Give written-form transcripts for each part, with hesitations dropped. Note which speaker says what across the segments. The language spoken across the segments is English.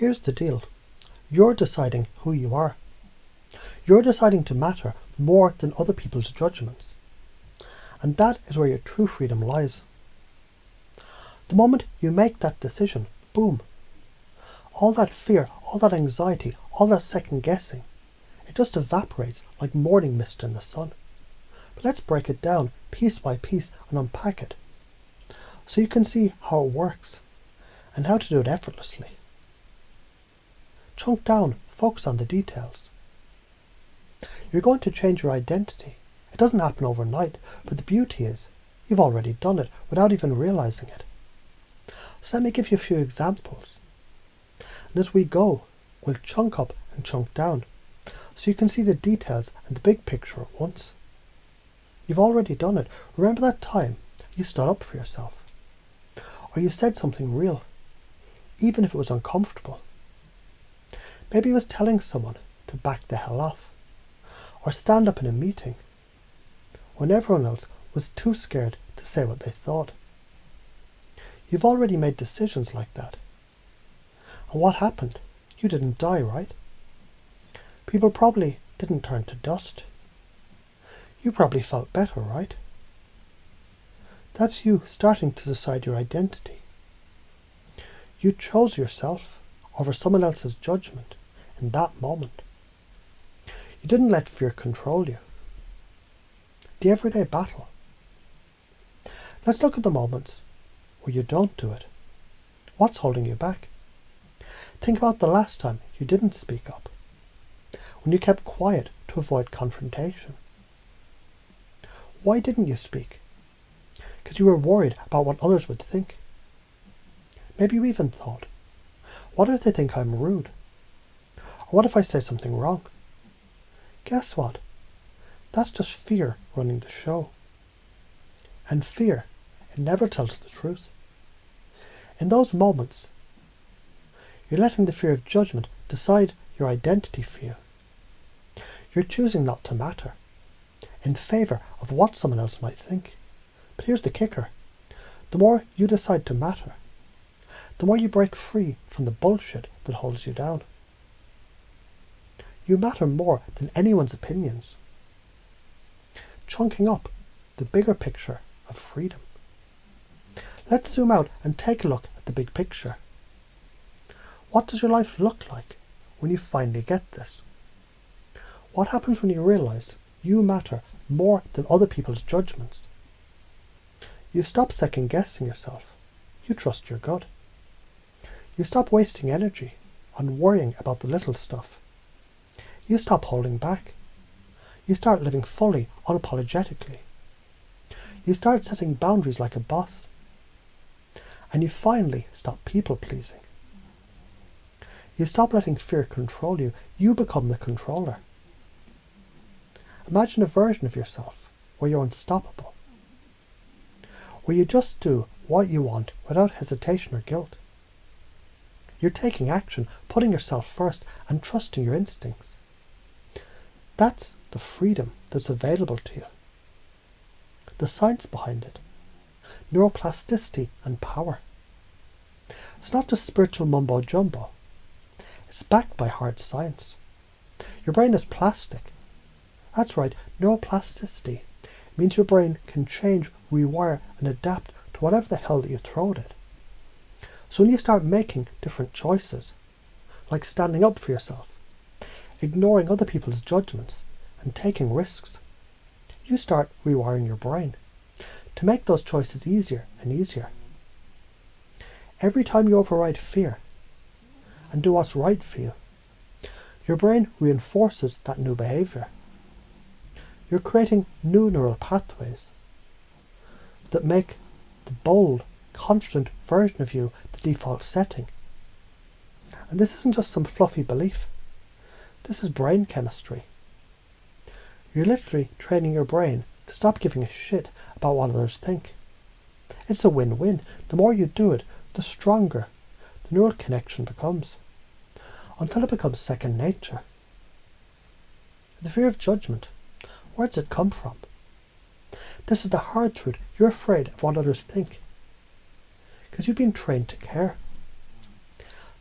Speaker 1: Here's the deal. You're deciding who you are. You're deciding to matter more than other people's judgments. And that is where your true freedom lies. The moment you make that decision, boom, all that fear, all that anxiety, all that second guessing, it just evaporates like morning mist in the sun. But let's break it down piece by piece and unpack it, so you can see how it works and how to do it effortlessly. Chunk down, focus on the details. You're going to change your identity. It doesn't happen overnight, but the beauty is you've already done it without even realizing it. So let me give you a few examples. And as we go, we'll chunk up and chunk down, so you can see the details and the big picture at once. You've already done it. Remember that time you stood up for yourself, or you said something real, even if it was uncomfortable. Maybe it was telling someone to back the hell off, or stand up in a meeting when everyone else was too scared to say what they thought. You've already made decisions like that. And what happened? You didn't die, right? People probably didn't turn to dust. You probably felt better, right? That's you starting to decide your identity. You chose yourself over someone else's judgment in that moment. You didn't let fear control you. The everyday battle. Let's look at the moments where you don't do it. What's holding you back? Think about the last time you didn't speak up, when you kept quiet to avoid confrontation. Why didn't you speak? Because you were worried about what others would think. Maybe you even thought, what if they think I'm rude? Or what if I say something wrong? Guess what? That's just fear running the show. And fear, it never tells the truth. In those moments, you're letting the fear of judgment decide your identity for you. You're choosing not to matter, in favour of what someone else might think. But here's the kicker. The more you decide to matter, the more you break free from the bullshit that holds you down. You matter more than anyone's opinions. Chunking up the bigger picture of freedom. Let's zoom out and take a look at the big picture. What does your life look like when you finally get this? What happens when you realise you matter more than other people's judgments? You stop second guessing yourself. You trust your gut. You stop wasting energy on worrying about the little stuff. You stop holding back. You start living fully, unapologetically. You start setting boundaries like a boss. And you finally stop people pleasing. You stop letting fear control you. You become the controller. Imagine a version of yourself where you're unstoppable, where you just do what you want without hesitation or guilt. You're taking action, putting yourself first, and trusting your instincts. That's the freedom that's available to you. The science behind it. Neuroplasticity and power. It's not just spiritual mumbo-jumbo. It's backed by hard science. Your brain is plastic. That's right, neuroplasticity means your brain can change, rewire, and adapt to whatever the hell that you throw at it. So when you start making different choices, like standing up for yourself, ignoring other people's judgments, and taking risks, you start rewiring your brain to make those choices easier and easier. Every time you override fear and do what's right for you, your brain reinforces that new behaviour. You're creating new neural pathways that make the bold, confident version of you the default setting. And this isn't just some fluffy belief. This is brain chemistry. You're literally training your brain to stop giving a shit about what others think. It's a win-win. The more you do it, the stronger the neural connection becomes, until it becomes second nature. The fear of judgment, where does it come from? This is the hard truth. You're afraid of what others think, because you've been trained to care.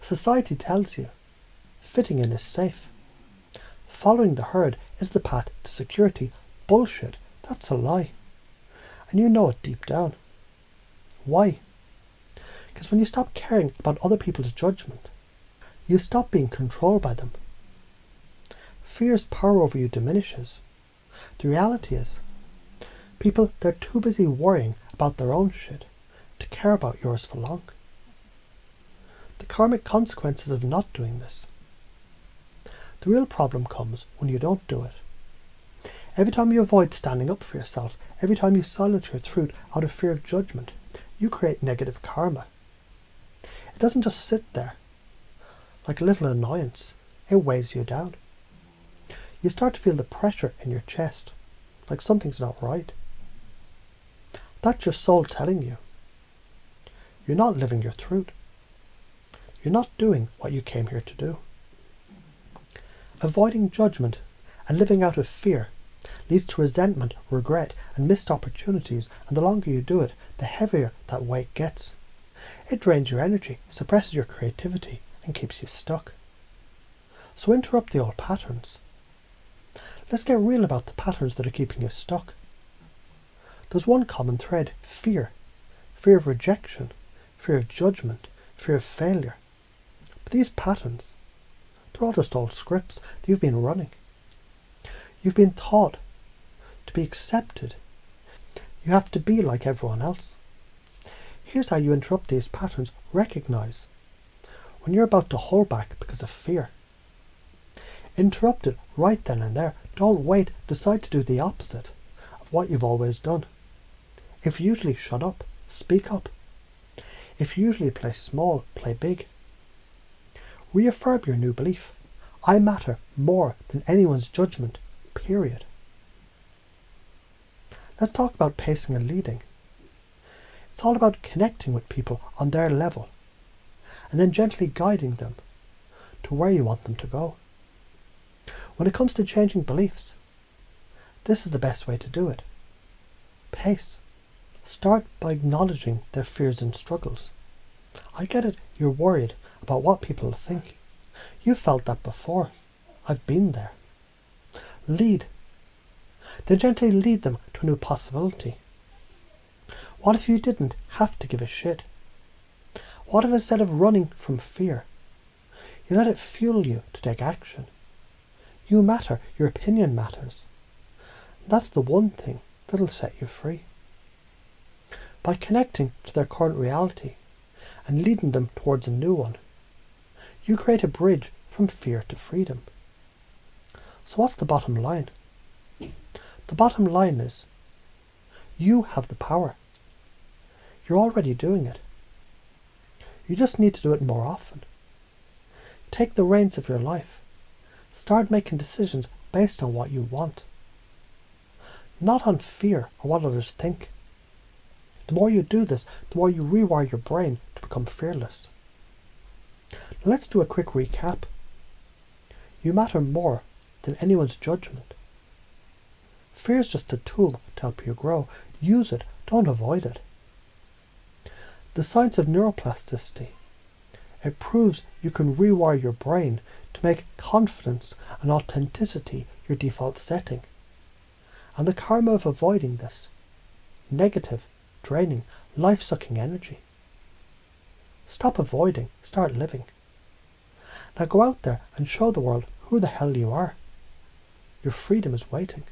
Speaker 1: Society tells you fitting in is safe. Following the herd is the path to security. Bullshit. That's a lie. And you know it deep down. Why? Because when you stop caring about other people's judgment, you stop being controlled by them. Fear's power over you diminishes. The reality is, people, they're too busy worrying about their own shit to care about yours for long. The karmic consequences of not doing this. The real problem comes when you don't do it. Every time you avoid standing up for yourself, every time you silence your truth out of fear of judgment, you create negative karma. It doesn't just sit there like a little annoyance, it weighs you down. You start to feel the pressure in your chest, like something's not right. That's your soul telling you. You're not living your truth. You're not doing what you came here to do. Avoiding judgment and living out of fear leads to resentment, regret, and missed opportunities, and the longer you do it, the heavier that weight gets. It drains your energy, suppresses your creativity, and keeps you stuck. So interrupt the old patterns. Let's get real about the patterns that are keeping you stuck. There's one common thread: fear. Fear of rejection, fear of judgment, fear of failure. But these patterns, they're all just old scripts that you've been running. You've been taught to be accepted. You have to be like everyone else. Here's how you interrupt these patterns. Recognize when you're about to hold back because of fear. Interrupt it right then and there. Don't wait. Decide to do the opposite of what you've always done. If you usually shut up, speak up. If you usually play small, play big. Reaffirm your new belief. I matter more than anyone's judgment, period. Let's talk about pacing and leading. It's all about connecting with people on their level and then gently guiding them to where you want them to go. When it comes to changing beliefs, this is the best way to do it. Pace. Start by acknowledging their fears and struggles. I get it, you're worried about what people think. You've felt that before. I've been there. Lead. Then gently lead them to a new possibility. What if you didn't have to give a shit? What if instead of running from fear, you let it fuel you to take action? You matter. Your opinion matters. That's the one thing that'll set you free. By connecting to their current reality and leading them towards a new one, you create a bridge from fear to freedom. So what's the bottom line? The bottom line is, you have the power. You're already doing it. You just need to do it more often. Take the reins of your life. Start making decisions based on what you want, not on fear or what others think. The more you do this, the more you rewire your brain to become fearless. Now let's do a quick recap. You matter more than anyone's judgment. Fear is just a tool to help you grow. Use it, don't avoid it. The science of neuroplasticity. It proves you can rewire your brain to make confidence and authenticity your default setting. And the karma of avoiding this: negative, draining, life-sucking energy. Stop avoiding, start living. Now go out there and show the world who the hell you are. Your freedom is waiting.